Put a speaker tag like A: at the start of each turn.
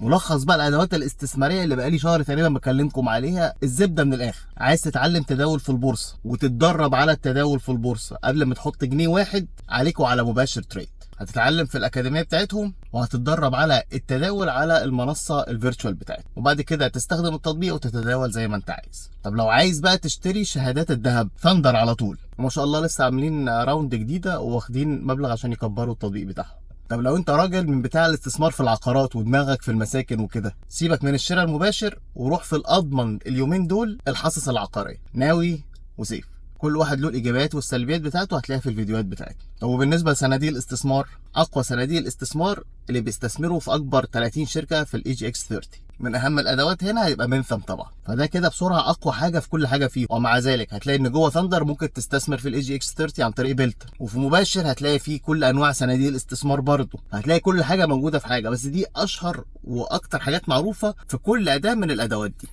A: ملخص بقى الادوات الاستثماريه اللي بقالي شهر تقريبا بكلمكم عليها. الزبده من الاخر، عايز تتعلم تداول في البورصه وتتدرب على التداول في البورصه قبل ما تحط جنيه واحد عليك وعلى مباشر تريد. هتتعلم في الاكاديميه بتاعتهم وهتتدرب على التداول على المنصه الفيرتشوال بتاعتهم، وبعد كده هتستخدم التطبيق وتتداول زي ما انت عايز. طب لو عايز بقى تشتري شهادات الذهب ثاندر على طول، ما شاء الله لسه عاملين راوند جديده واخدين مبلغ عشان يكبروا التطبيق بتاعهم. طب لو انت راجل من بتاع الاستثمار في العقارات ودماغك في المساكن وكده، سيبك من الشراء المباشر وروح في الاضمن اليومين دول الحصص العقاريه، ناوي وسيف. كل واحد له الايجابيات والسلبيات بتاعته، هتلاقيها في الفيديوهات بتاعتي. طب وبالنسبه لصناديق الاستثمار، اقوى صناديق الاستثمار اللي بيستثمروا في اكبر 30 شركه في الاي جي اكس 30. من اهم الادوات هنا هيبقى منثم طبعا، فده كده بسرعه اقوى حاجه في كل حاجه فيه. ومع ذلك هتلاقي ان جوه ثاندر ممكن تستثمر في الاي جي اكس 30 عن طريق بيلتر، وفي مباشر هتلاقي فيه كل انواع صناديق الاستثمار برضه. هتلاقي كل حاجه موجوده في حاجه، بس دي اشهر واكتر حاجات معروفه في كل اداه من الادوات دي.